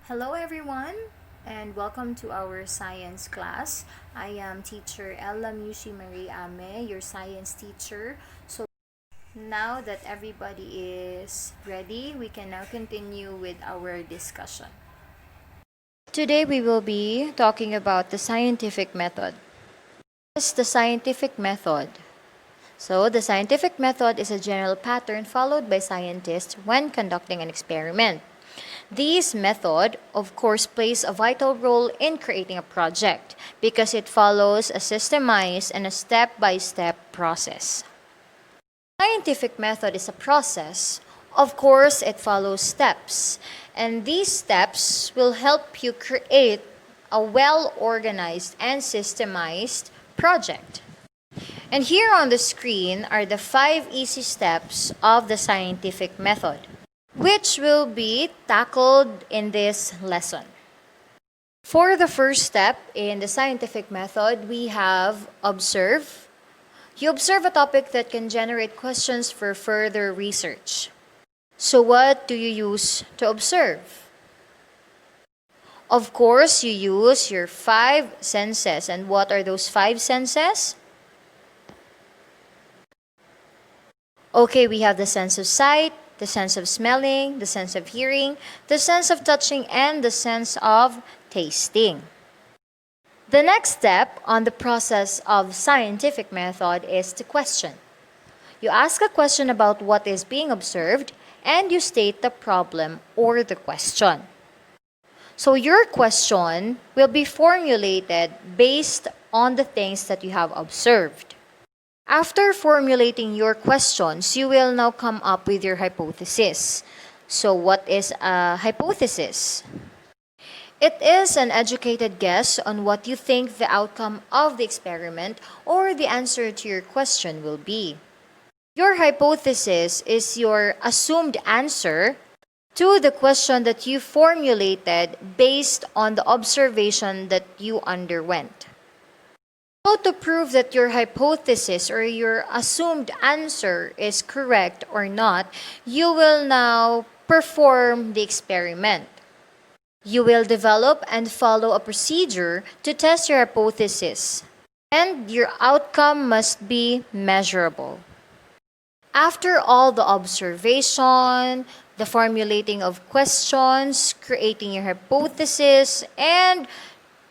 Hello everyone and welcome to our science class. I am teacher Ella Mushi Marie Ame, your science teacher. So now that everybody is ready, we can now continue with our discussion. Today we will be talking about the scientific method. What is the scientific method? So, the scientific method is a general pattern followed by scientists when conducting an experiment. This method, of course, plays a vital role in creating a project because it follows a systemized and a step-by-step process. Scientific method is a process. Of course, it follows steps, and these steps will help you create a well-organized and systemized project. And here on the screen are the 5 easy steps of the scientific method, which will be tackled in this lesson. For the first step in the scientific method, we have observe. You observe a topic that can generate questions for further research. So what do you use to observe? Of course, you use your 5 senses. And what are those 5 senses? Okay, we have the sense of sight, the sense of smelling, the sense of hearing, the sense of touching, and the sense of tasting. The next step on the process of scientific method is to question. You ask a question about what is being observed and you state the problem or the question. So your question will be formulated based on the things that you have observed. After formulating your questions, you will now come up with your hypothesis. So what is a hypothesis? It is an educated guess on what you think the outcome of the experiment or the answer to your question will be. Your hypothesis is your assumed answer to the question that you formulated based on the observation that you underwent. So to prove that your hypothesis or your assumed answer is correct or not, you will now perform the experiment. You will develop and follow a procedure to test your hypothesis, and your outcome must be measurable. After all the observation, the formulating of questions, creating your hypothesis, and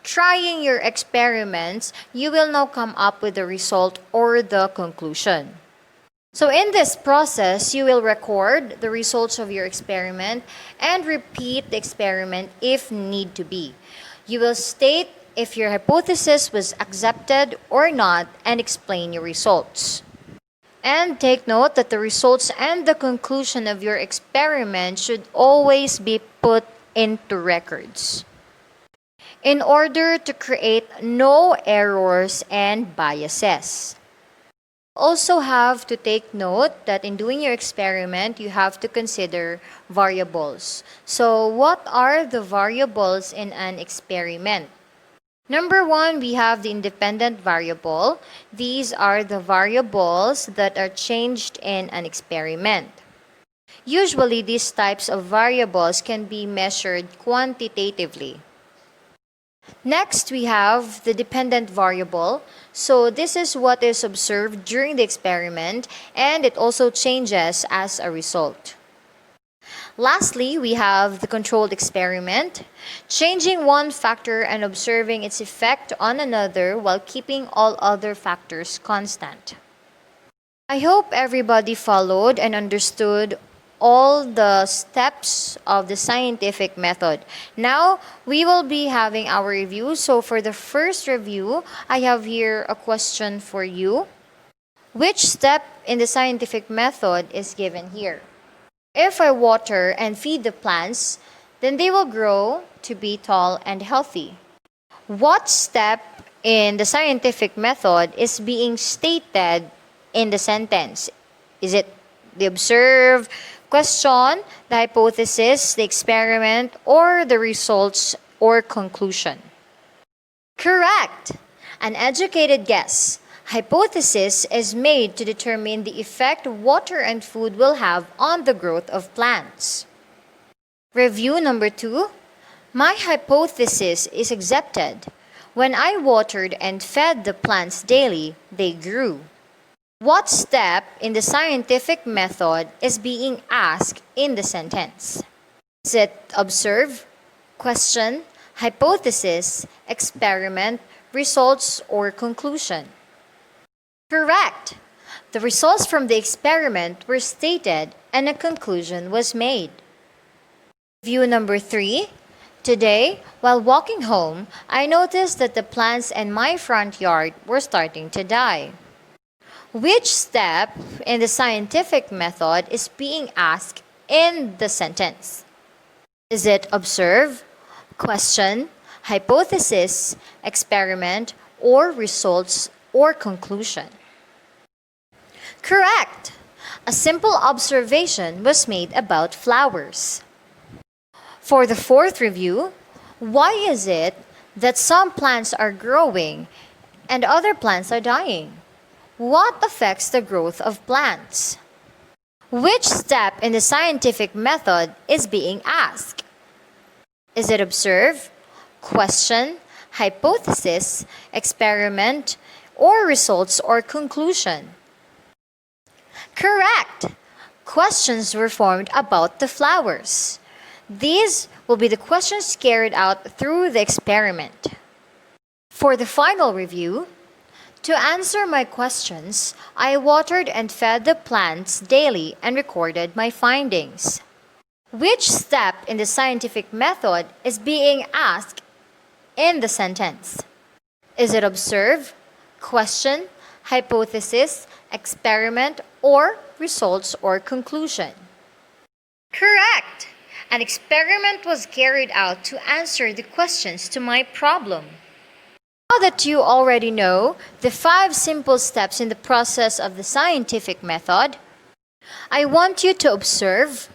trying your experiments, you will now come up with the result or the conclusion. So in this process, you will record the results of your experiment and repeat the experiment if need to be. You will state if your hypothesis was accepted or not and explain your results. And take note that the results and the conclusion of your experiment should always be put into records in order to create no errors and biases. Also have to take note that in doing your experiment, you have to consider variables. So what are the variables in an experiment? Number 1, we have the independent variable. These are the variables that are changed in an experiment. Usually, these types of variables can be measured quantitatively. Next, we have the dependent variable. So this is what is observed during the experiment and it also changes as a result. Lastly, we have the controlled experiment, changing one factor and observing its effect on another while keeping all other factors constant. I hope everybody followed and understood all the steps of the scientific method. Now, we will be having our review. So for the first review, I have here a question for you. Which step in the scientific method is given here? If I water and feed the plants, then they will grow to be tall and healthy. What step in the scientific method is being stated in the sentence? Is it the observe, question, the hypothesis, the experiment, or the results or conclusion? Correct! An educated guess. Hypothesis is made to determine the effect water and food will have on the growth of plants. Review number 2. My hypothesis is accepted. When I watered and fed the plants daily, they grew. What step in the scientific method is being asked in the sentence? Is it observe, question, hypothesis, experiment, results, or conclusion? Correct! The results from the experiment were stated and a conclusion was made. View number 3. Today, while walking home, I noticed that the plants in my front yard were starting to die. Which step in the scientific method is being asked in the sentence? Is it observe, question, hypothesis, experiment, or results or conclusion? Correct! A simple observation was made about flowers. For the fourth review, why is it that some plants are growing and other plants are dying? What affects the growth of plants? Which step in the scientific method is being asked? Is it observe, question, hypothesis, experiment, or results or conclusion? Correct! Questions were formed about the flowers. These will be the questions carried out through the experiment. For the final review, to answer my questions, I watered and fed the plants daily and recorded my findings. Which step in the scientific method is being asked in the sentence? Is it observe, question, hypothesis, experiment, or results or conclusion? Correct! An experiment was carried out to answer the questions to my problem. Now that you already know the 5 simple steps in the process of the scientific method, I want you to observe,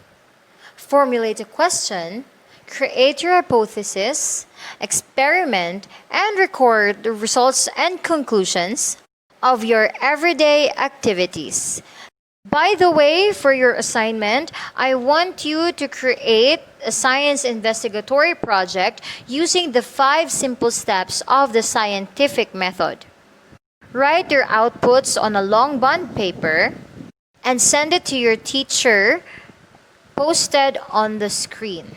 formulate a question, create your hypothesis, experiment, and record the results and conclusions of your everyday activities. By the way, for your assignment, I want you to create a science investigatory project using the 5 simple steps of the scientific method. Write your outputs on a long bond paper and send it to your teacher posted on the screen.